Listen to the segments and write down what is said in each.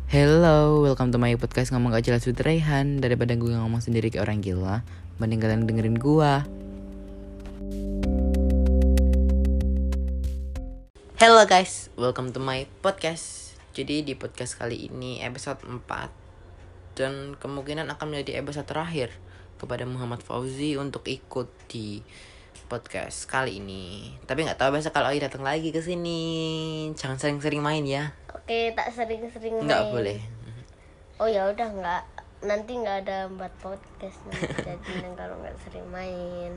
Hello, welcome to my podcast ngomong gak jelas with Raihan. Daripada gue ngomong sendiri kayak orang gila, mending kalian dengerin gue. Hello guys, welcome to my podcast. Jadi di podcast kali ini episode 4 dan kemungkinan akan menjadi episode terakhir kepada Muhammad Fauzi untuk ikut di podcast kali ini. Tapi nggak tahu besok kalau Ai datang lagi ke sini. Jangan sering-sering main ya. Oke, tak sering-sering main. Nggak boleh. Oh ya udah nanti nggak ada buat podcast nanti jadi kalau nggak sering main.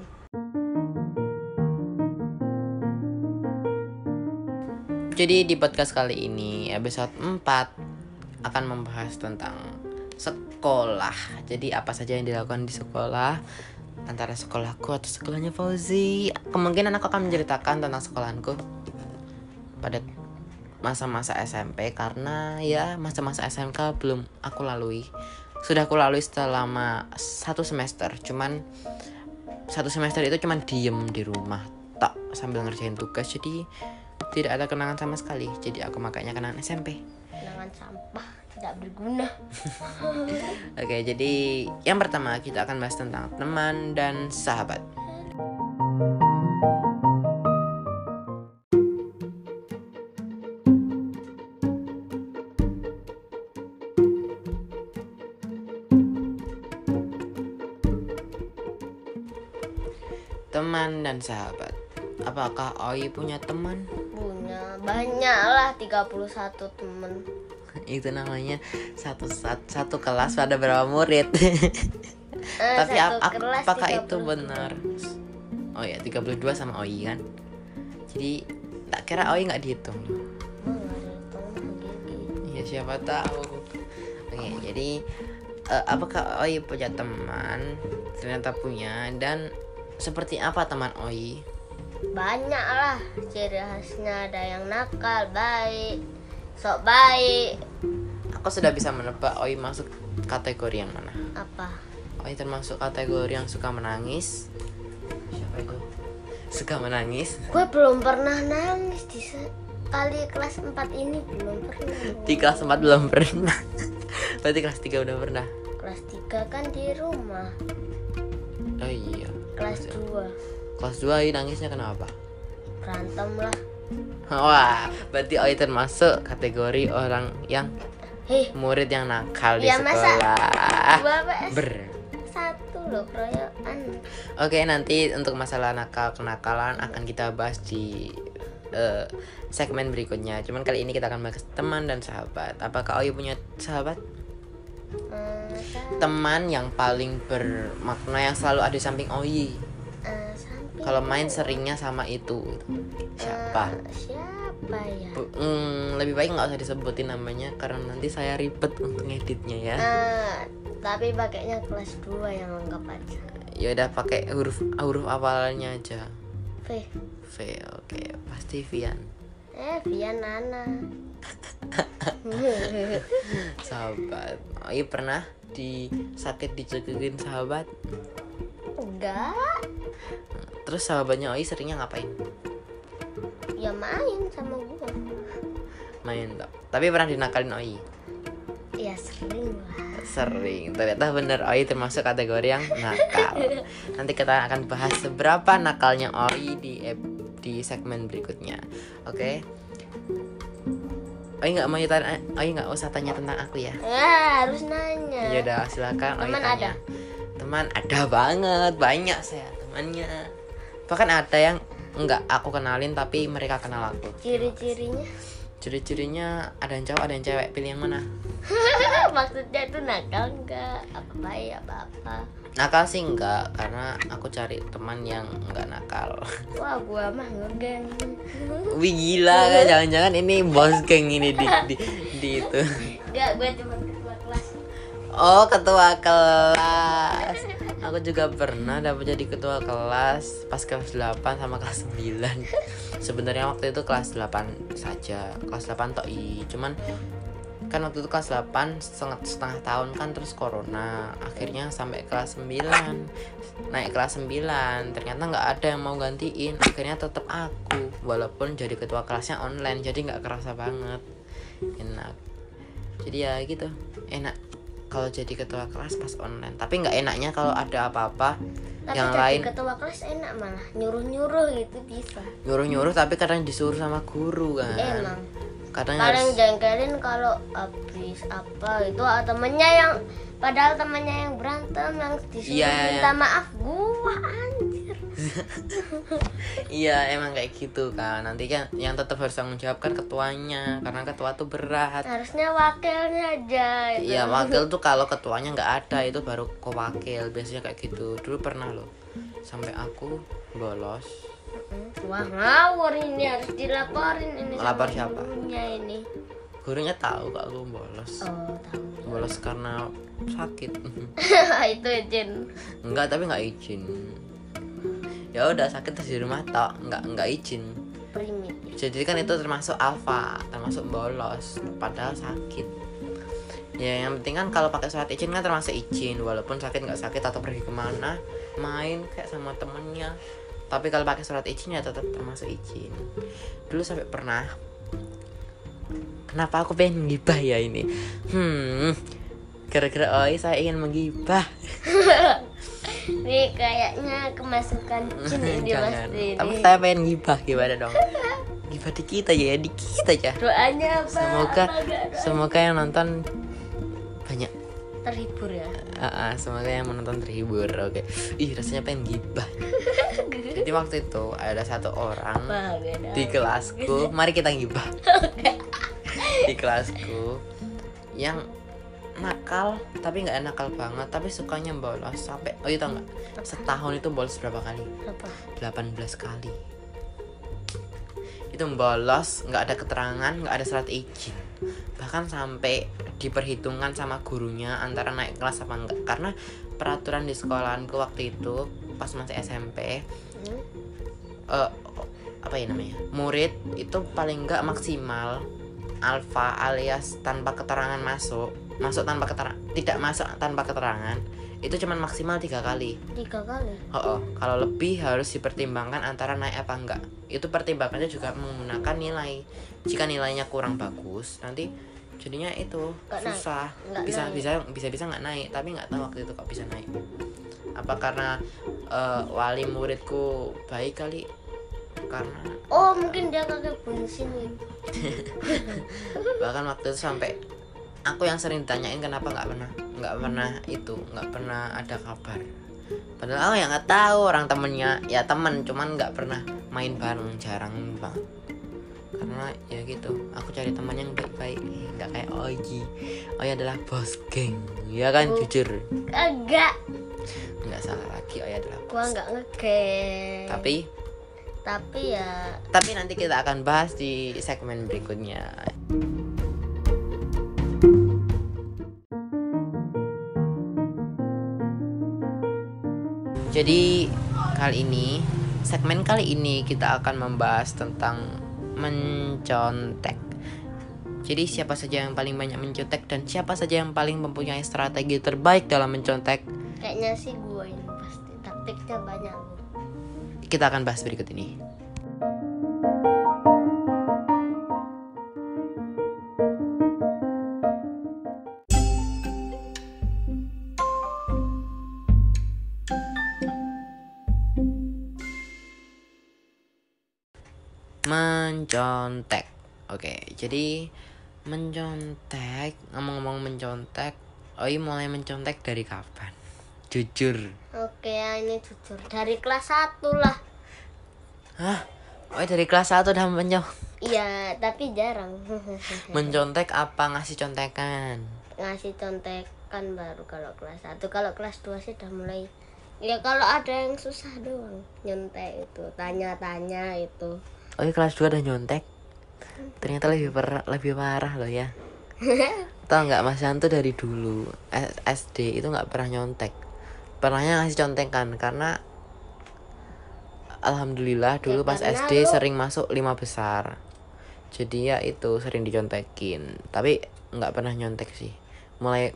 Jadi di podcast kali ini episode 4 akan membahas tentang sekolah. Jadi apa saja yang dilakukan di sekolah, antara sekolahku atau sekolahnya Fauzi. Kemungkinan aku akan menceritakan tentang sekolahanku pada masa-masa SMP, karena ya masa-masa SMK belum aku lalui. Sudah aku lalui selama 1 semester. Cuman 1 semester itu cuman diem di rumah tak sambil ngerjain tugas. Jadi tidak ada kenangan sama sekali. Jadi aku makanya kenangan SMP. Kenangan sampah tidak berguna. Oke, jadi yang pertama kita akan bahas tentang teman dan sahabat. Teman dan sahabat. Apakah Oi punya teman? Punya banyak lah, 31 temen. Itu namanya satu kelas pada berapa murid. Tapi kelas apakah 32. itu benar? Oh ya, 32 sama Oi kan. Jadi tak kira Oi nggak dihitung. Ya siapa tahu. Oke, jadi apakah Oi punya teman? Ternyata punya. Dan seperti apa teman Oi? Banyak lah, ciri khasnya ada yang nakal, baik, sok baik. Aku sudah bisa menebak Oi masuk kategori yang mana. Apa? Oi termasuk kategori yang suka menangis. Siapa itu? Suka menangis. Gue belum pernah nangis di sekali kelas 4 ini, belum pernah. Di kelas 4 belum pernah. Berarti kelas 3 udah pernah. Kelas 3 kan di rumah. Oh iya. Kelas 2 Kelas 2 Oi nangisnya kenapa? berantem lah. Wah, berarti Oi termasuk kategori orang yang murid yang nakal di Ya masa sekolah. 2 PS Ber. 1 loh keroyokan. Oke, nanti untuk masalah kenakalan akan kita bahas di segmen berikutnya. Cuman kali ini kita akan bahas teman dan sahabat. Apakah Oi punya sahabat? Teman yang paling bermakna yang selalu ada di samping Oi. Kalau main seringnya sama itu. Siapa? Siapa ya? Lebih baik nggak usah disebutin namanya karena nanti saya ribet untuk ngeditnya ya. Tapi pakainya kelas 2 yang lengkap aja. Ya udah pakai huruf awalnya aja. V. Oke, pasti Vian. Vian Nana. Sahabat. Oi pernah dicekikin sahabat? Enggak. Terus sahabatnya Oi seringnya ngapain? Ya main sama gua. Main tak. Tapi pernah dinakalin Oi? Ya sering lah. Sering. Ternyata bener Oi termasuk kategori yang nakal. Nanti kita akan bahas seberapa nakalnya Oi di segmen berikutnya. Oke. Oi nggak usah tanya tentang aku ya. Harus nanya. Ya udah, silakan Oi Teman tanya. ada? Teman ada banget, banyak saya temannya. Bahkan ada yang enggak aku kenalin tapi mereka kenal aku. Ciri-cirinya? Ciri-cirinya ada yang cowok, ada yang cewek. Pilih yang mana? Maksudnya itu nakal enggak? Apa baik apa? Nakal sih enggak, karena aku cari teman yang enggak nakal. Wah, gua mah ngegeng. Wih gila kan, jangan-jangan ini bos geng ini di itu. Enggak, gua cuma ketua kelas. Oh, ketua kelas. Aku juga pernah dapat jadi ketua kelas pas kelas 8 sama kelas 9. Sebenarnya waktu itu kelas 8 saja. Kelas 8 tok cuman kan waktu itu kelas 8 setengah tahun kan, terus corona. Akhirnya sampai kelas 9. Naik kelas 9, ternyata nggak ada yang mau gantiin. Akhirnya tetap aku, walaupun jadi ketua kelasnya online, jadi nggak kerasa banget. Enak. Jadi ya gitu, enak kalau jadi ketua kelas pas online. Tapi nggak enaknya kalau ada apa-apa Tapi yang jadi lain. ketua kelas enak malah, nyuruh-nyuruh gitu bisa. Nyuruh-nyuruh tapi kadang disuruh sama guru kan. Emang Kadang paling harus jengkelin kalau habis apa itu temennya yang padahal temennya yang berantem yang disuruh Iya. minta maaf gua anjir. iya emang kayak gitu kan. Nanti kan yang tetap harus tanggung jawab kan ketuanya, karena ketua tuh berat. Harusnya wakilnya aja itu. Iya, wakil tuh kalau ketuanya nggak ada itu baru ke wakil, biasanya kayak gitu. Dulu pernah loh sampai aku bolos. Wah ngawur, ini harus dilaporin ini Lapor sama siapa? gurunya ini. Gurunya tahu kalau aku bolos. Oh tahu. Bolos karena sakit. Itu izin. Enggak, tapi nggak izin. Ya udah sakit terus di rumah tok, nggak izin. Primitif. Jadi kan itu termasuk alfa, termasuk bolos, padahal sakit. Ya yang penting kan kalau pakai surat izin kan termasuk izin, walaupun sakit nggak sakit atau pergi kemana, main kayak sama temennya. Tapi kalau pakai surat izin ya tetap termasuk izin. Dulu sampai pernah, kenapa aku pengen menggibah ya ini? Gara-gara saya ingin menggibah. Ini kayaknya kemasukan jin ini Jangan. pasti Tapi ini. saya pengen gibah, gimana dong? Gibah dikit aja ya, dikit aja. Doanya apa? Semoga Apa enggak? semoga yang nonton banyak. Terhibur ya. Semoga yang menonton terhibur. Oke. Ih, rasanya pengen gibah. Jadi waktu itu ada satu orang Wah, beda. di kelasku. Mari kita gibah. Di kelasku yang nakal, tapi nggak nakal banget, tapi sukanya bolos sampai tau nggak, setahun itu bolos berapa kali? Apa? 18 kali. Itu bolos, nggak ada keterangan, nggak ada surat izin, bahkan sampai diperhitungkan sama gurunya antara naik kelas apa enggak, karena peraturan di sekolahanku waktu itu pas masih SMP, apa ya namanya, murid itu paling nggak maksimal alfa alias tanpa keterangan masuk tanpa keterangan, tidak masuk tanpa keterangan, itu cuman maksimal 3 kali. 3 kali. Kalau lebih harus dipertimbangkan antara naik apa enggak. Itu pertimbangannya juga menggunakan nilai. Jika nilainya kurang bagus, nanti jadinya itu Nggak susah. naik. Nggak Bisa nggak naik, tapi nggak tahu waktu itu kok bisa naik. Apa karena wali muridku baik kali? Karena Oh mungkin dia kakek bensin gitu. bahkan waktu itu sampai aku yang sering ditanyain kenapa nggak pernah ada kabar. Padahal aku yang nggak tahu, orang temennya ya temen, cuman nggak pernah main bareng, jarang banget. Karena ya gitu, aku cari teman yang baik-baik, nggak kayak Oji. Oji adalah bos geng, ya kan, jujur. Agak. Nggak salah lagi, Oji adalah Gua bos. nggak ngegeng. Tapi ya Tapi nanti kita akan bahas di segmen berikutnya. Jadi segmen kali ini kita akan membahas tentang mencontek. Jadi siapa saja yang paling banyak mencontek dan siapa saja yang paling mempunyai strategi terbaik dalam mencontek, kayaknya sih gua ini pasti taktiknya banyak. kita akan bahas berikut ini. Mencontek. Oke, jadi mencontek, ngomong-ngomong mencontek, Oi mulai mencontek dari kapan? Jujur. Oke ya ini jujur dari kelas 1 lah. Hah? Oi dari kelas 1 udah Iya tapi jarang. mencontek apa ngasih contekan? Ngasih contekan baru kalau kelas 1. Kalau kelas 2 sih udah mulai. Ya kalau ada yang susah doang nyontek itu, tanya-tanya itu. Oi kelas 2 udah nyontek. Ternyata lebih parah loh ya. Tahu nggak, Mas Yanto dari dulu SD itu nggak pernah nyontek. Pernahnya ngasih contekan karena alhamdulillah dulu Ya, pas karena SD lu- sering masuk 5 besar. Jadi ya itu sering dicontekin. Tapi nggak pernah nyontek sih. Mulai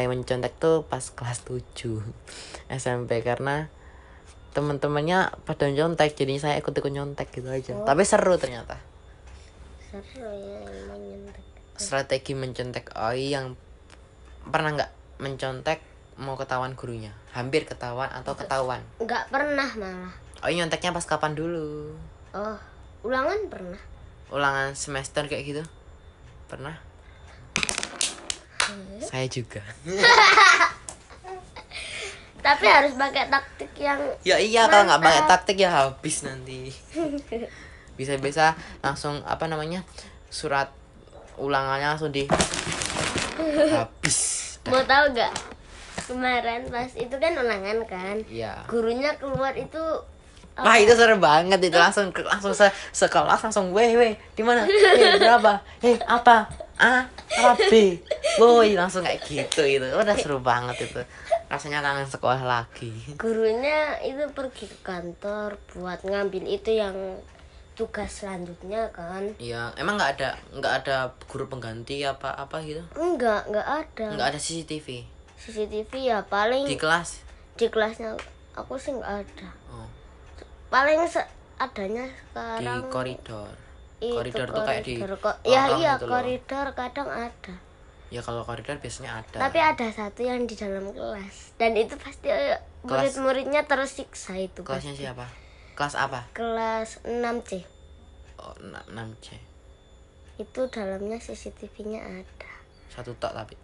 mencontek tuh pas kelas 7 SMP karena teman-temannya pada nyontek, jadi saya ikut nyontek gitu aja. Tapi seru ternyata. Seru ya emang nyontek. strategi mencontek Oi yang pernah nggak mencontek mau ketahuan gurunya, hampir ketahuan atau ketahuan? Nggak pernah malah. Oi nyonteknya pas kapan dulu? Oh, ulangan pernah. Ulangan semester kayak gitu pernah? Saya juga. Tapi harus pakai taktik yang Ya iya, kalau nggak pakai taktik ya habis nanti. Bisa-bisa langsung apa namanya, surat ulangannya langsung di habis. mau tahu nggak? Kemarin pas itu kan ulangan kan. Iya. Gurunya keluar itu Wah itu seru banget itu, langsung sekolah langsung weh di mana, berapa, apa, A apa B, woi langsung kayak gitu, itu udah seru banget itu, rasanya kangen sekolah lagi. gurunya itu pergi ke kantor buat ngambil itu yang tugas selanjutnya kan. Iya, emang nggak ada guru pengganti apa gitu? Enggak ada. Nggak ada CCTV CCTV ya paling di kelas. di kelasnya aku sih nggak ada. Oh, Paling adanya di sekarang koridor. itu Koridor tuh kayak di ya lorong iya gitu loh. koridor kadang ada. Ya kalau koridor biasanya ada. Tapi ada satu yang di dalam kelas dan itu pasti murid-muridnya tersiksa itu. Kelasnya pasti. siapa? Kelas apa? Kelas 6C. Oh, 6C. Itu dalamnya CCTV-nya ada. Satu tok tapi.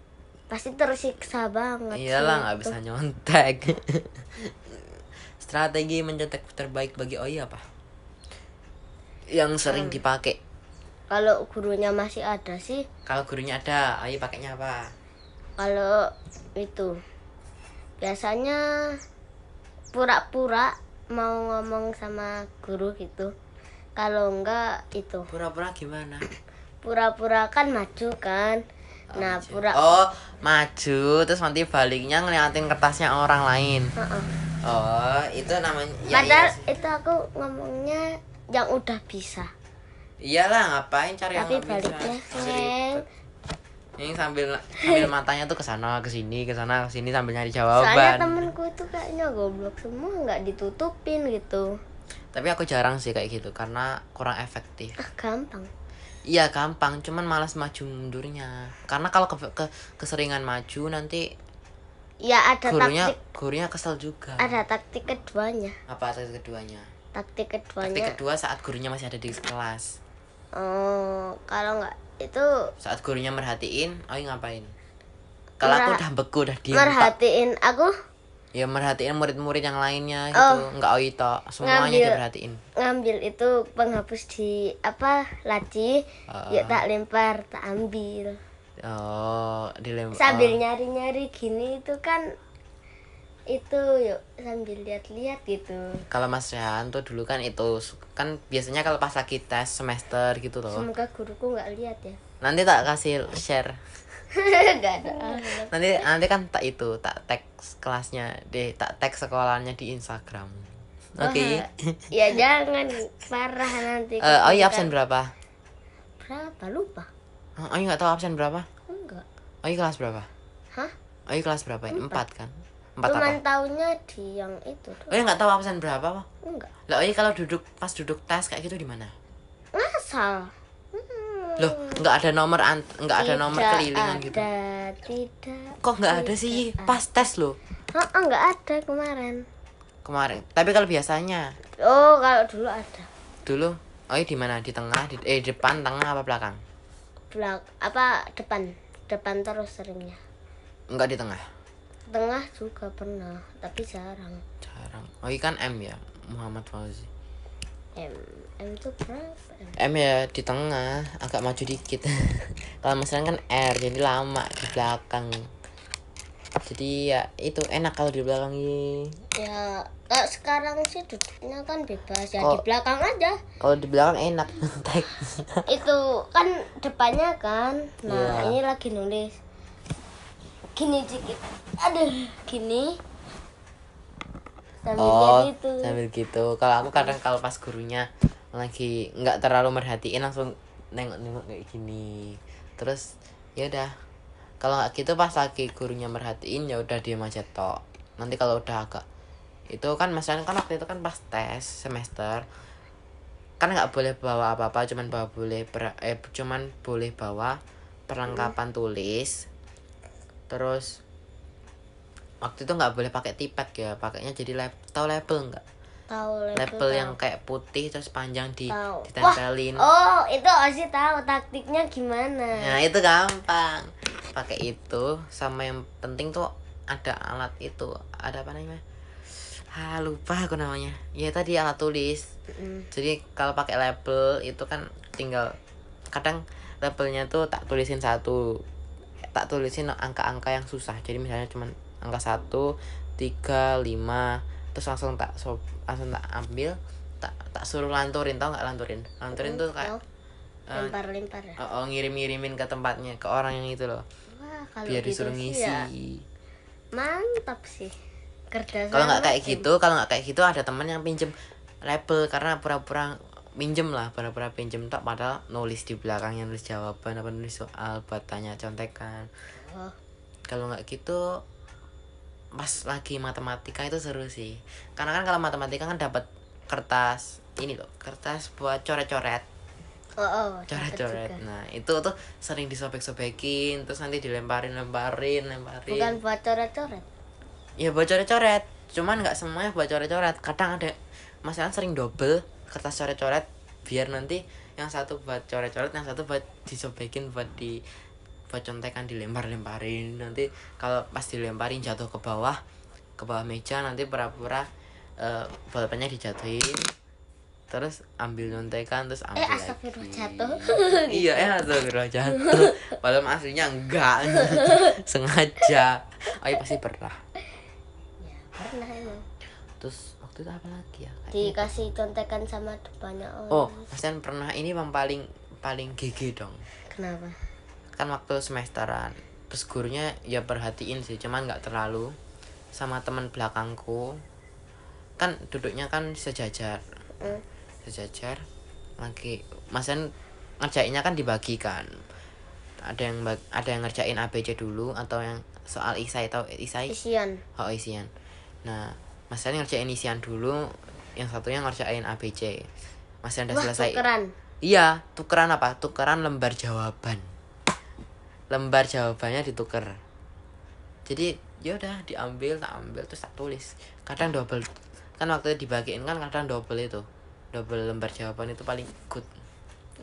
Pasti tersiksa banget. Iyalah, sih nggak itu. bisa nyontek. Strategi mencontek terbaik bagi Oi apa? Yang sering dipakai. Kalau gurunya masih ada sih, Kalau gurunya ada, Oi pakainya apa? kalau itu biasanya pura-pura mau ngomong sama guru gitu. Kalau enggak itu Pura-pura gimana? pura-pura kan maju kan. Nah, pura Oh, maju terus nanti baliknya ngeliatin kertasnya orang lain. Heeh. Oh, itu namanya ya, Padahal iya. itu aku ngomongnya yang udah bisa. Iyalah, ngapain cari yang Tapi nggak bisa? baliknya Sambil neng. ribet. Ini sambil matanya tuh ke sana ke sini sambil nyari Soalnya jawaban. temenku itu kayaknya goblok semua nggak ditutupin gitu. Tapi aku jarang sih kayak gitu karena kurang efektif. Ah, gampang. Iya gampang, cuman malas maju mundurnya. Karena kalau keseringan maju nanti Ya ada gurunya kesel juga. ada taktik keduanya. Apa taktik keduanya? Taktik Taktik keduanya. kedua saat gurunya masih ada di kelas. Oh, kalau nggak itu Saat gurunya merhatiin, Oi ngapain? Kalau aku udah beku, udah diem tok. merhatiin aku Ya merhatiin murid-murid yang lainnya Oh. gitu, nggak Oi tok, semuanya Ngambil. diperhatiin. ngambil itu penghapus di apa laci, yuk tak lempar, tak ambil. Oh, dilempar. Sambil nyari-nyari gini itu kan itu yuk sambil lihat-lihat gitu. Kalau Mas Rehan tuh dulu kan itu kan biasanya kalau pas lagi tes semester gitu loh. Semoga guruku nggak lihat ya. Nanti tak kasih share. Nggak ada. Nanti kan tak tag kelasnya deh, tak tag sekolahnya di Instagram. Oke. Wah, ya jangan parah nanti. Oh iya, absen berapa? Berapa lupa? Oh iya, nggak tahu absen berapa? Enggak. Oh iya, kelas berapa? Hah? Oh iya, kelas berapa ini? 4 kan? 4 Cuman apa? taunya di yang itu tuh. Oh iya, nggak tahu absen berapa apa? Enggak. Lah, oh iya, kalau pas duduk tes kayak gitu di mana? Ngasal. Loh, nggak ada nomor nggak ada nomor kelilingan gitu. Tidak. Kok nggak ada sih pas tes loh Nggak ada kemarin. kemarin? Tapi kalau biasanya Oh, kalau dulu ada. dulu, oh iya di mana? Di tengah, depan, tengah apa belakang? Depan terus seringnya. Enggak di tengah. Tengah juga pernah, tapi jarang. Jarang. Oh iya kan M ya, Muhammad Fauzi. M itu berapa? M ya di tengah, agak maju dikit. Kalau misalnya kan R, jadi lama di belakang. Jadi ya itu enak kalau di belakang ini. Ya, kalau sekarang sih duduknya kan bebas ya, di Kok- belakang aja. Kalau di belakang enak. Itu kan depannya kan. Nah, Iya. ini lagi nulis. Gini dikit. Aduh, gini. Sambil Oh, lihat itu. sambil gitu. Kalau aku kadang kalau pas gurunya lagi nggak terlalu merhatiin langsung nengok-nengok kayak gini. Terus ya udah. Kalau nggak gitu pas lagi gurunya merhatiin ya udah diam aja tok. Nanti kalau udah agak itu kan masalahnya kan waktu itu kan pas tes semester kan nggak boleh bawa apa-apa, cuman boleh bawa perlengkapan tulis. Terus waktu itu nggak boleh pakai tipet ya, pakainya jadi tahu label nggak? Tahu Label yang kayak putih terus panjang tahu. ditempelin. Oh, itu Ozi tahu taktiknya gimana. Nah itu gampang, pakai itu. Sama yang penting tuh ada alat itu, ada apa namanya, lupa aku namanya. Ya tadi alat tulis. Jadi kalau pakai label itu kan tinggal, kadang labelnya tuh tak tulisin angka-angka yang susah. Jadi misalnya cuman angka 1, 3, 5, terus langsung tak ambil, tak suruh lanturin. Tau nggak lanturin tuh kayak lempar ya. ngirim-ngirimin ke tempatnya, ke orang yang itu loh. Wah, kalau Biar gitu disuruh sih ngisi ya, mantap sih kerja. kalau nggak kayak gitu ada teman yang pinjem label karena pura-pura pinjem tak, padahal nulis di belakangnya, nulis jawaban apa nulis soal buat tanya contekan. Kalau nggak gitu pas lagi matematika itu seru sih, karena kan kalau matematika kan dapat kertas ini loh, kertas buat coret-coret. Coret-coret. Nah itu tuh sering disobek-sobekin, terus nanti dilemparin. Bukan buat coret-coret. Ya buat coret-coret, cuman nggak semuanya buat coret-coret. Kadang ada masalah sering double kertas coret-coret, biar nanti yang satu buat coret-coret, yang satu buat disobekin buat contekan, dilemparin. Nanti kalau pas dilemparin jatuh ke bawah meja, nanti pura-pura bolpennya dijatuhin, terus ambil nyontekan, terus ambil astagfirullah, jatuh. Iya, astagfirullah jatuh. Padahal aslinya enggak. Sengaja. Pasti pernah. Ya, pernah emang. Terus waktu itu apa lagi ya? Dikasih contekan sama banyak orang. Oh, Hasan pernah ini yang paling GG dong. Kenapa? Kan waktu semesteran, terus gurunya ya perhatiin sih, cuman nggak terlalu. Sama teman belakangku, kan duduknya kan sejajar lagi. Masan ngerjainnya kan dibagikan, ada yang ngerjain ABC dulu, atau yang soal isai Isian. isian. Nah Masan ngerjain isian dulu, yang satunya ngerjain ABC. Masan udah selesai. Tukeran. Iya, tukeran apa? Tukeran lembar jawaban. Lembar jawabannya dituker. Jadi ya udah diambil, tak ambil, terus tak tulis. Kadang double. Kan waktu dibagiin kan kadang double itu. Double lembar jawaban itu paling good.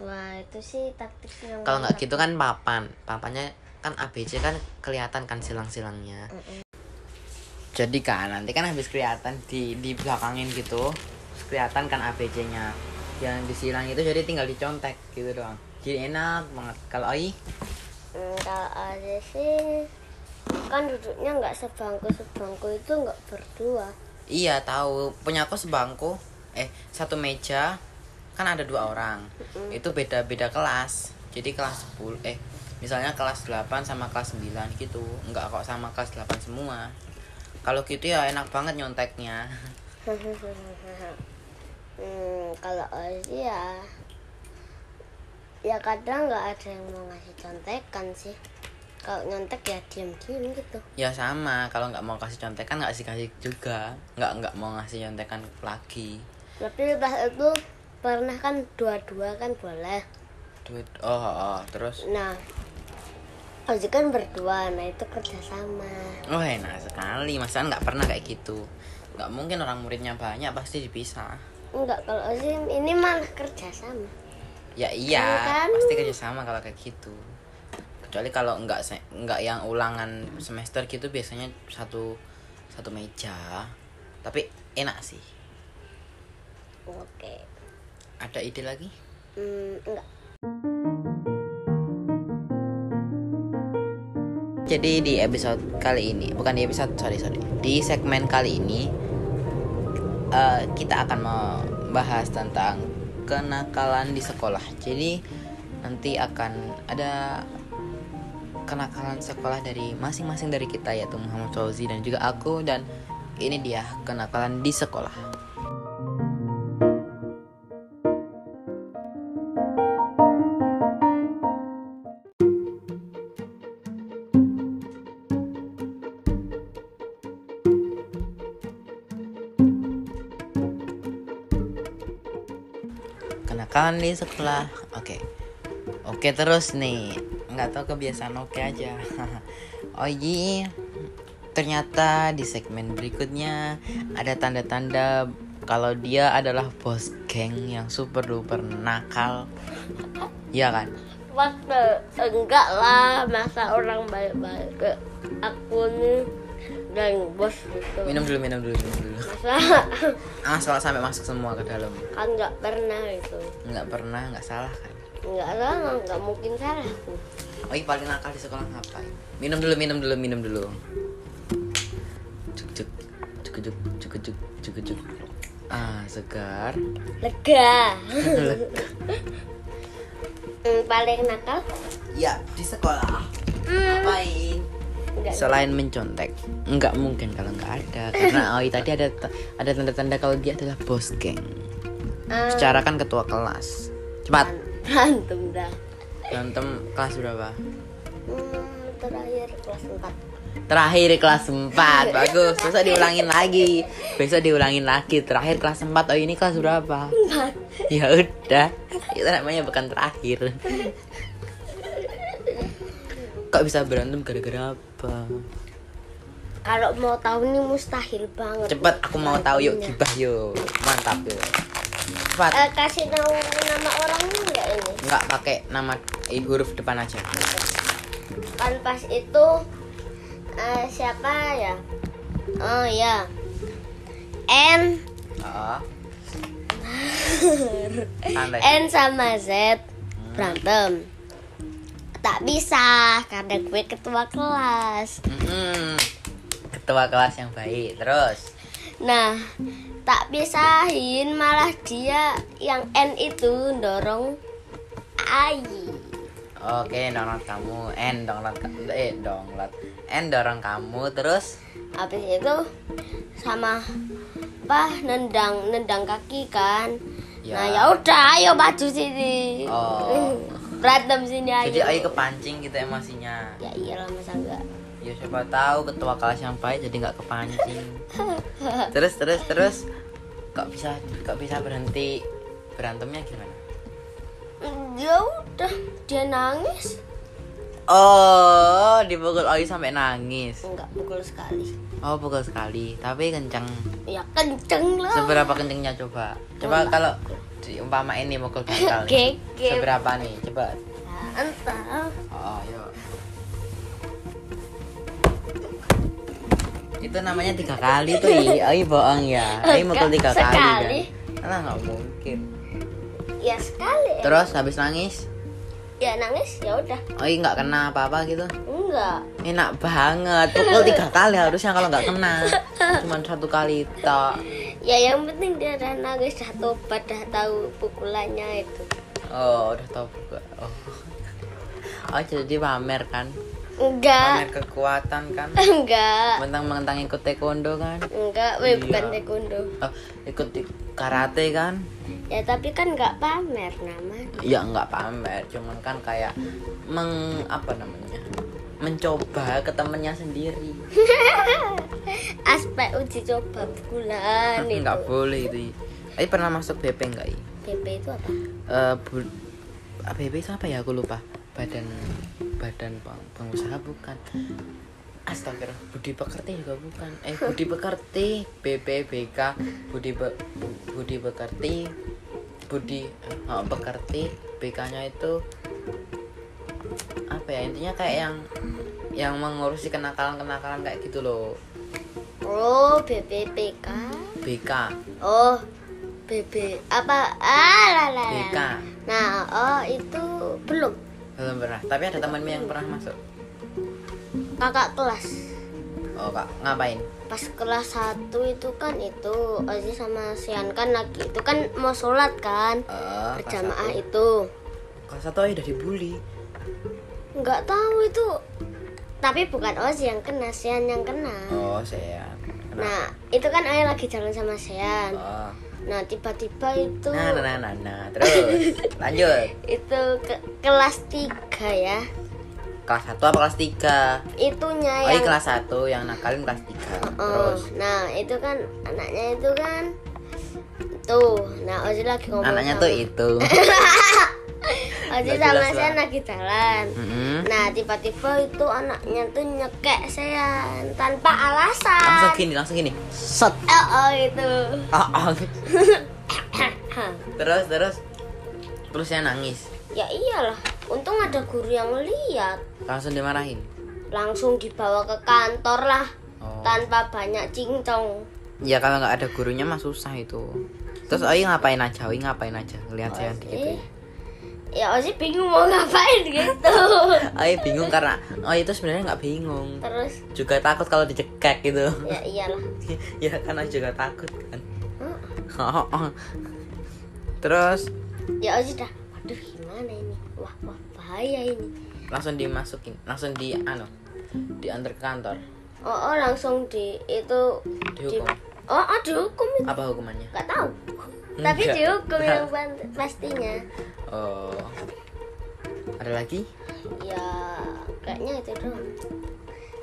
Wah, itu sih taktik yang. Kalau nggak gitu kan papannya kan ABC kan kelihatan kan silang-silangnya. Jadi kan nanti kan habis kelihatan di belakangin gitu, kelihatan kan ABC-nya. Yang disilang itu jadi tinggal dicontek gitu doang. Jadi enak banget. Kalau Kalau ada sih kan duduknya nggak sebangku itu nggak berdua. Iya tahu, punya aku sebangku, satu meja kan ada 2 orang. Itu beda kelas. Jadi kelas 10 misalnya kelas 8 sama kelas 9 gitu. Enggak kok sama kelas 8 semua. Kalau gitu ya enak banget nyonteknya. Kalau sih ya kadang nggak ada yang mau ngasih contekan sih. Kalau nyontek ya diam-diam gitu. Ya sama, kalau nggak mau kasih contekan nggak kasih juga, nggak mau ngasih contekan lagi. Tapi pas itu pernah kan dua-dua kan boleh. Terus? Nah, Ozi kan berdua, nah itu kerjasama. Oh enak sekali, masa nggak pernah kayak gitu. Nggak mungkin, orang muridnya banyak pasti dipisah. Enggak, kalau Ozi ini malah kerjasama. Ya iya, kan? pasti kerjasama kalau kayak gitu. Kecuali kalau nggak yang ulangan semester gitu, biasanya satu meja. Tapi enak sih. Oke. Ada ide lagi? Enggak. Jadi di episode kali ini, bukan di episode, sorry, di segmen kali ini kita akan membahas tentang kenakalan di sekolah. Jadi nanti akan ada kenakalan sekolah dari masing-masing dari kita, yaitu Muhammad Fauzi dan juga aku. Dan ini dia kenakalan di sekolah. Kenakalan di sekolah. Oke, terus nih nggak tahu kebiasaan oke aja. Oh iya, ternyata di segmen berikutnya ada tanda-tanda kalau dia adalah bos geng yang super duper nakal. Iya kan? Waktu enggak lah, masa orang baik-baik ke aku nih dan bos gitu. Minum dulu. Masa Soal sampai masuk semua ke dalam. kan nggak pernah itu. Nggak pernah, nggak salah kan? Nggak salah, nggak mungkin salah aku. Oh iya, paling nakal di sekolah ngapain? Minum dulu. Cuk. Segar. Lega. Paling nakal? Ya, di sekolah. Ngapain? Enggak. Selain mencontek, nggak mungkin kalau nggak ada. Karena tadi ada tanda-tanda kalau dia adalah bos geng. Secara kan ketua kelas. Cepat. Berantem dah. Berantem kelas berapa? Terakhir kelas 4. Terakhir kelas 4. Bagus. Besok diulangin lagi. Terakhir kelas 4. Oh, ini kelas berapa? 4. Ya udah. Itu namanya bukan terakhir. Kok bisa berantem gara-gara apa? Kalau mau tahu nih mustahil banget. Cepet, aku mau tahu. Yuk gibah yuk. Mantap yuk. Cepat. Kasih tahu nama orangnya enggak ini? Enggak pakai nama huruf depan aja. Kan pas itu siapa ya? Oh ya. N. Oh. Santai. N sama Z berantem. Tak bisa karena gue ketua kelas. Ketua kelas yang baik. Terus. Nah, tak pisahin, malah dia yang N itu dorong Ai. Oke, download kamu. N dorong kamu. Terus Habis itu sama nendang kaki kan. Ya. Nah, ya udah, ayo maju sini. Oh. Berantem sini ayo. Jadi ayo kepancing gitu emosinya. Ya iyalah, masa enggak. Ya siapa tahu ketua kelas yang baik jadi nggak kepancing. Terus kok bisa berhenti berantemnya gimana? Ya udah, dia nangis. Oh, dipukul Oi sampai nangis. Enggak, pukul sekali. Oh, pukul sekali, tapi kencang. Ya kenceng lah. Seberapa kencengnya coba? Coba kalau diumpamain nih mukul bantal. Gege. Seberapa nih? Coba. Nah, entah. Oh, yuk. Itu namanya 3 kali tuh, Oi bohong ya. Oi mukul 3 kali sekali. kan? Alah, nggak mungkin. Ya sekali. Terus habis nangis, Ya nangis, ya udah. Oi nggak kena apa-apa gitu. Enggak. Enak banget. Pukul 3 kali harusnya kalau nggak kena. Cuman 1 kali tok. Ya yang penting dia udah nangis, dah tobat, dah tahu pukulannya itu. Oh, udah tahu juga. Oh, jadi pamer kan? Enggak. Pamer kekuatan kan? Enggak. Mentang-mentang ikut taekwondo kan? Enggak, Iya. bukan taekwondo. Oh, ikut di karate kan? Ya tapi kan enggak pamer namanya. Ya nggak pamer, cuman kan kayak mencoba ke temennya sendiri. Aspek uji coba pukulan itu. Nggak boleh itu. Tapi pernah masuk BP nggak? BP itu apa? BP itu apa ya? Aku lupa. Badan pengusaha bukan. Astagfirullah, budi pekerti juga bukan. Budi pekerti, BPBK, budi pekerti, pekerti, BK-nya itu apa ya? Intinya kayak yang mengurusi kenakalan kayak gitu loh. Oh, BPPK. BK. Oh, BB apa? BK. Nah, oh itu belum. Belum pernah. Tapi ada temanmu yang pernah masuk. Kakak kelas. Oh, Kak, ngapain? Pas kelas 1 itu kan itu Ozi sama Sian kan lagi itu kan mau sholat kan berjamaah kelas 1. itu. Kelas 1 udah dibully. Nggak tahu itu. Tapi bukan Ozi yang kena, Sian yang kena. Oh, Sean. Nah, itu kan Ayah lagi jalan sama Sian. Oh. Nah, tiba-tiba itu Nah. Terus lanjut. itu kelas 3 ya. Kelas 1 apa kelas 3? Itunya Oh, yang kelas 1 yang nakalin kelas 3. Terus nah, itu kan anaknya itu kan tuh. Nah, Ozi lagi ngomong anaknya sama tuh itu. Ozi sama saya lagi jalan. Nah tiba-tiba itu anaknya tuh nyekek saya tanpa alasan. Langsung gini. Set. Oh itu. Terus saya nangis. Ya iyalah, untung ada guru yang melihat. Langsung dimarahin. Langsung dibawa ke kantor lah, tanpa banyak cincong. Ya kalau nggak ada gurunya mah susah itu. Terus Oi ngapain aja? Ngelihat saya gitu. Ya Ozi bingung mau ngapain gitu. Oi bingung karena Oi itu sebenarnya nggak bingung. Terus juga takut kalau dicekek gitu. Ya iyalah. Ya kan Oi juga takut kan. Terus ya Ozi dah, waduh gimana ini? Wah bahaya ini. Langsung dimasukin, langsung diantar ke kantor. Langsung dihukum. Dihukum itu. Apa hukumannya? Gak tahu. Tapi dihukum yang pastinya. Ada lagi? Ya kayaknya itu doang.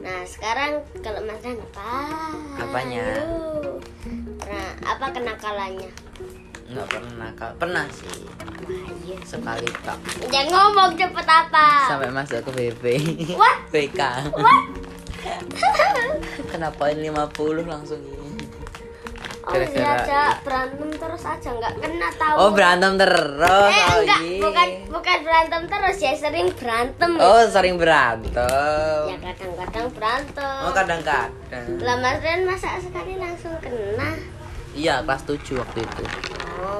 Nah sekarang kalau Mas Ran Apanya? Apa kenakalannya? Nggak pernah nakal. Pernah sih. Iya. Sekali tak. Jangan ngomong cepet apa. Sampai masuk ke BP. What? BK. What? Kena poin 50 langsung ini. Aja berantem terus aja nggak kena tahu. Berantem terus. Enggak, bukan berantem terus ya, sering berantem. Sering berantem. Ya kadang-kadang berantem. Kadang-kadang. Lah Mas Ren masa sekali langsung kena? Iya, kelas 7 waktu itu.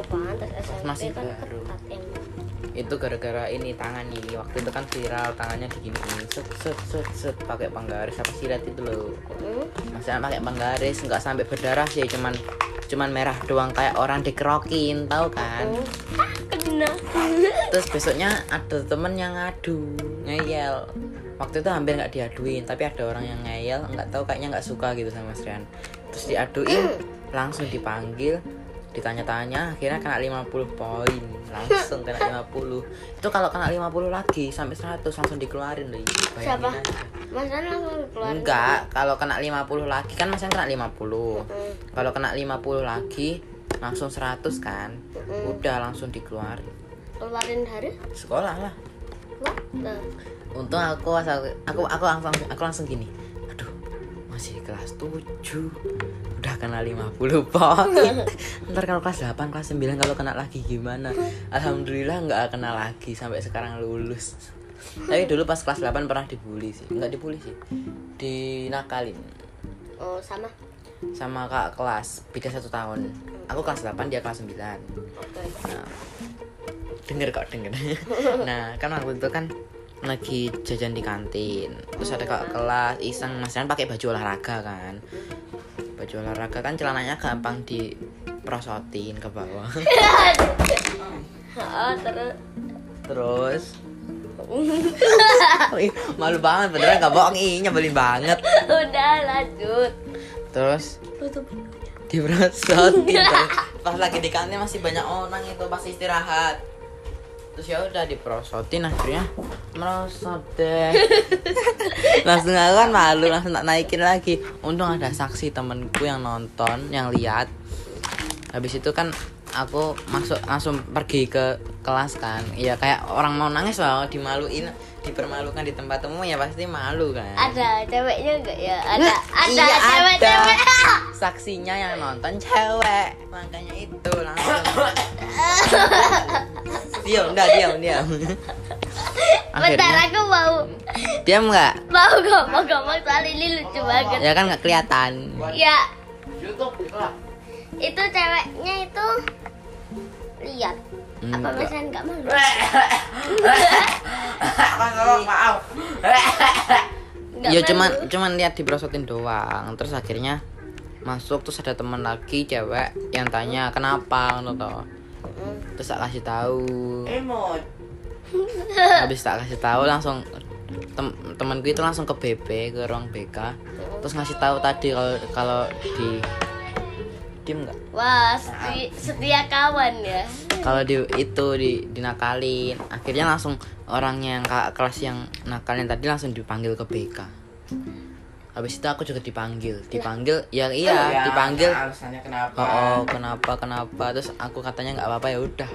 Pantas SMP Masih kan baru. ketat emang. Itu gara-gara ini tangan ini. Waktu itu kan viral tangannya diginiin. Set pakai penggaris apa silet itu loh. Maksudnya pakai penggaris nggak sampai berdarah sih, cuman merah doang kayak orang dikerokin, tahu kan? Kena. Terus besoknya ada temen yang ngeyel. Waktu itu hampir nggak diaduin, tapi ada orang yang ngeyel, nggak tahu kayaknya nggak suka gitu sama Mas Rian. Terus diaduin, langsung dipanggil, ditanya-tanya, akhirnya kena 50 poin. Langsung kena 50. Itu kalau kena 50 lagi sampai 100 langsung dikeluarin loh. Siapa? Mas Rian langsung keluar. Enggak, kalau kena 50 lagi kan Mas Rian kena 50. Kalau kena 50 lagi langsung 100 kan. Udah langsung dikeluarin. Keluarin dari Sekolah lah. What? Untung aku langsung gini. Aduh, masih kelas 7. Udah kena 50 poin. Ntar kalau kelas 8, kelas 9 kalau kena lagi gimana? Alhamdulillah nggak kena lagi sampai sekarang lulus. Tapi dulu pas kelas 8 pernah dibully sih. Enggak dibully sih. Dinakalin. Sama kakak kelas, beda 1 tahun. Aku kelas 8, dia kelas 9. Nah, denger. Nah, kan waktu itu kan lagi jajan di kantin. Terus ada kakak kelas iseng, Mas Rian pakai baju olahraga kan. Baju olahraga kan celananya gampang diprosotin ke bawah. Terus malu banget beneran, nggak bohong, nyebelin banget. Udah lanjut. Terus diprosotin. Pas lagi di kantin masih banyak orang itu pas istirahat. Terus ya udah diprosotin, akhirnya merosot deh. Langsung aku kan malu, langsung tak naikin lagi. Untung ada saksi temenku yang nonton, yang lihat. Habis itu kan aku langsung pergi ke kelas kan. Ya kayak orang mau nangis loh, dipermalukan di tempat umum ya pasti malu kan. Ada ceweknya enggak ya? Ada Iya, cewek-cewek. Saksinya yang nonton cewek, makanya itu langsung. Diam. Bentar aku mau. Diam nggak? Mau ngomong soal ini lucu banget. Ya kan nggak kelihatan. Ya. Itu ceweknya itu lihat. Apa Mas nggak malu? Maaf. Ya cuman lihat diprosotin doang. Terus akhirnya masuk, terus ada teman lagi cewek yang tanya kenapa toh. Terus tak kasih tahu. Habis tak kasih tahu langsung temanku itu langsung ke BP, ke ruang BK. Terus ngasih tahu tadi kalau di diem nggak? Wah, setia kawan ya. Kalau dinakalin, akhirnya langsung orangnya yang kakak kelas yang nakalin tadi langsung dipanggil ke BK. Habis itu aku juga dipanggil ya dipanggil. Alasannya kenapa? Kenapa? Terus aku katanya nggak apa-apa, ya udah.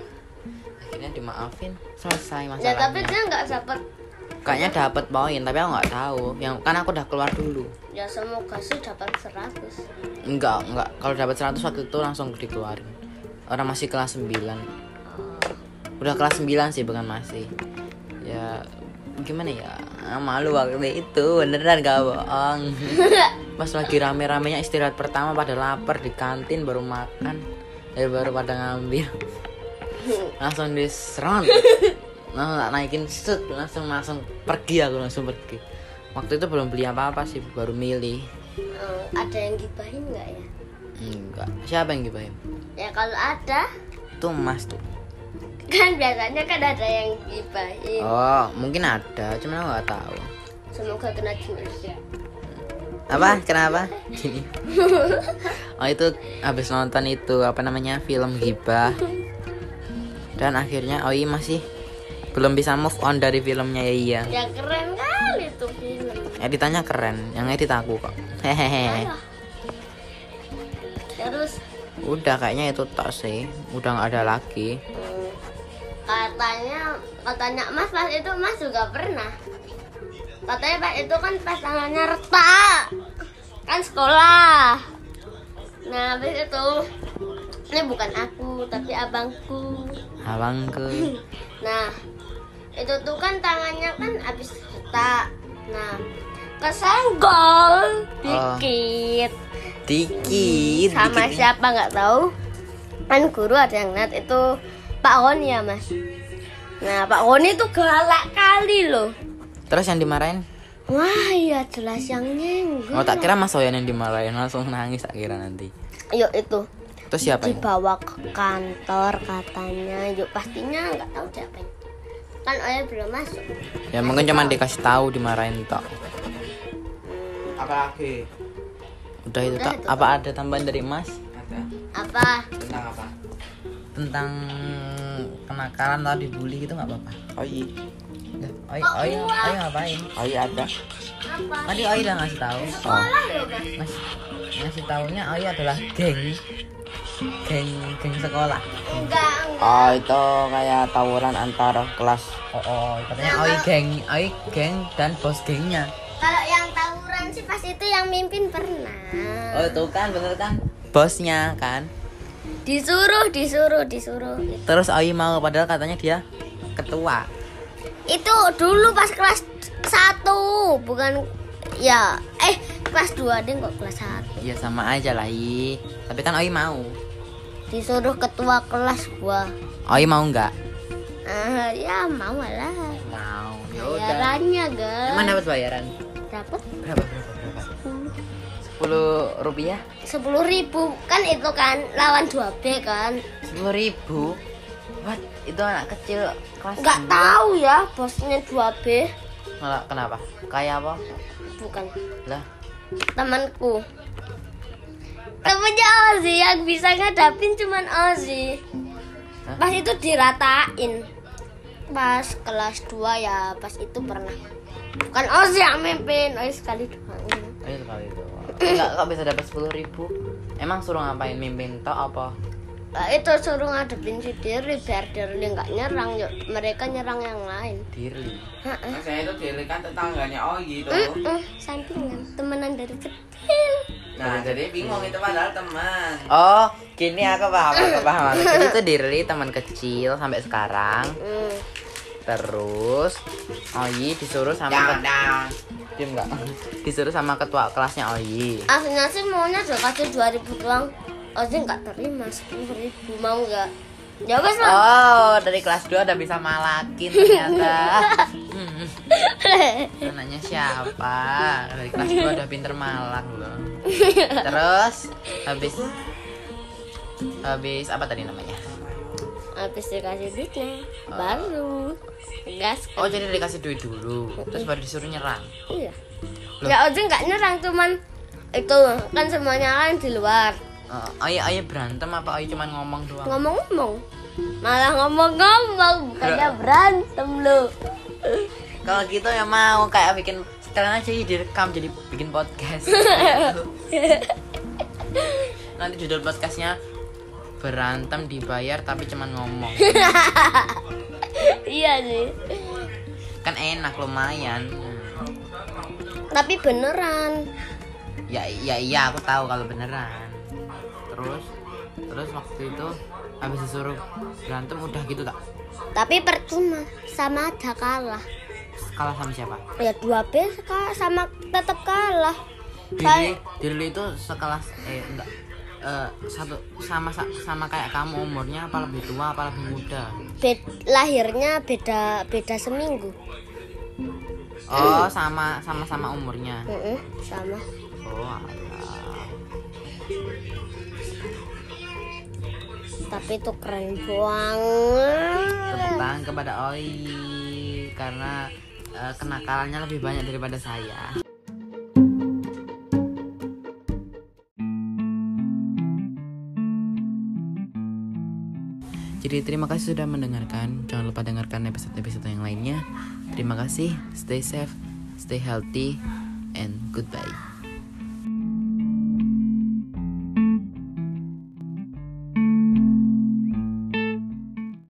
Akhirnya ya dimaafin, selesai Ya masalahnya. tapi dia nggak dapat. Kayaknya dapat poin, tapi aku nggak tahu. Yang kan aku udah keluar dulu. Ya semoga sih dapat 100. Enggak. Kalau dapat 100 waktu itu langsung dikeluarin. Orang masih kelas 9. Udah kelas 9 sih, bukan masih. Ya gimana ya? Malu waktu itu, beneran gak bohong. Pas lagi rame-ramenya istirahat pertama pada lapar di kantin baru makan. Baru pada ngambil. Langsung diserang. Nah, naikin set langsung pergi, aku langsung pergi. Waktu itu belum beli apa-apa sih, baru milih. Ada yang gibahin nggak ya? Enggak. Siapa yang gibahin? Ya kalau ada, Tuh Mas tuh. kan biasanya kan ada yang gibahin. Oh, mungkin ada, cuman aku nggak tahu. Semoga kena jurus. Apa? Kenapa? Gini. Oh, itu habis nonton itu apa namanya? Film Gibah. Dan akhirnya Oi masih belum bisa move on dari filmnya ya. Ya keren kali tuh film. Editannya keren, yang edit aku kok. Hehehe. Alah. Terus Udah kayaknya itu tok sih, udah nggak ada lagi. katanya Mas pas itu Mas juga pernah. Katanya pas itu kan pasangannya retak. Kan sekolah. Nah, habis itu ini bukan aku tapi abangku. Abangku. Nah, itu tuh kan tangannya kan habis retak. Nah, kesenggol dikit. Dikit. Sama dikit. siapa nggak tahu. Kan guru ada yang lihat itu Pak Roni ya, Mas. Nah, Pak Roni tuh galak kali loh. Terus yang dimarahin? Wah, iya jelas yang nyenggol. Oh, tak kira Mas Soyan yang dimarahin, langsung nangis tak kira nanti. Yuk itu Itu siapa yang? dibawa ke kantor katanya. Yuk pastinya nggak tahu siapa. Kan Oya belum masuk. Ya mungkin cuma dikasih tahu dimarahin tok. Apa lagi? Udah itu Udah tok. itu, Apa ada tambahan dari Mas? Ada. Apa? Tentang apa? Tentang kenakalan atau dibully gitu nggak apa-apa. Oi. Oi ngapain? Oi ada. Apa? Tadi Oi udah ngasih tahu. Sekolah loh, Mas. Ngasih taunya Oi adalah geng sekolah. Enggak. Oh itu kayak tawuran antar kelas. Oh, katanya Oi geng dan bos gengnya. Kalau yang tawuran sih pas itu yang mimpin pernah. Oh, itu kan bener kan? Bosnya kan. Disuruh. Terus Oi mau padahal katanya dia ketua. Itu dulu pas kelas 1, bukan ya kelas 2 deh kok kelas 1. Ya sama aja lah Tapi kan Oi mau. Disuruh ketua kelas gua. Oi mau nggak? Ya mau lah. Mau. Bayarannya, guys. Emang dapat bayaran? Dapat Berapa? 10 rupiah? 10.000 kan itu kan lawan 2B kan. 10.000? What? Itu anak kecil kelas Nggak 2. tahu ya bosnya 2B. Malah kenapa? Kayak apa? Bukan Lah, temanku. Temennya Ozi yang bisa ngadapin cuman Ozi. Hah? Pas itu diratain. Pas kelas 2 ya, pas itu pernah. Bukan Ozi yang mimpin, Ozi sekali doang. ayo sekali itu. Enggak, kok bisa dapat 10.000? Emang suruh ngapain, mimpin tok apa? Itu suruh ngadepin si Dirli biar Dirli nggak nyerang, yuk mereka nyerang yang lain. Dirli. Saya itu dilihat tetangganya Oi gitu. Sampingan, temenan dari kecil. Nah jadi bingung itu padahal teman. Oh, gini aku paham. Jadi itu Dirli teman kecil sampai sekarang. Terus Oi disuruh sama Diem nggak? Disuruh sama ketua kelasnya Oi. Aslinya sih maunya udah kasih 2.000 doang. Ozi nggak terima 10.000, mau nggak? Ya wes lah. Oh, dari kelas 2 udah bisa malakin ternyata. Anaknya siapa? Dari kelas 2 udah pinter malak loh. Terus habis apa tadi namanya? Habis dikasih duitnya, baru gas. Oh, jadi dikasih duit dulu, terus baru disuruh nyerang. Iya. Loh. Ya Ozi nggak nyerang, cuman itu kan semuanya kan di luar. Ayo berantem apa Ayo cuman ngomong doang? Ngomong-ngomong, malah ngomong-ngomong, bukannya berantem lo. Kalau gitu ya mau kayak bikin sekalian aja direkam jadi bikin podcast. Nanti judul podcastnya berantem dibayar tapi cuman ngomong. Iya sih. Kan enak lumayan. Tapi beneran. Ya iya aku tahu kalau beneran. Terus waktu itu habis disuruh berantem udah gitu tak? Tapi percuma, sama aja kalah. Kalah sama siapa? Ya 2B sama tetap kalah. Dirli itu sekelas enggak sama kayak kamu umurnya apa lebih tua apa lebih muda? Lahirnya beda seminggu. Oh, sama umurnya. Sama. Oh, alah. Tapi itu keren banget. Tepuk tangan kepada Oi karena kenakalannya lebih banyak daripada saya. Jadi terima kasih sudah mendengarkan. Jangan lupa dengarkan episode-episode yang lainnya. Terima kasih. Stay safe, stay healthy, and goodbye.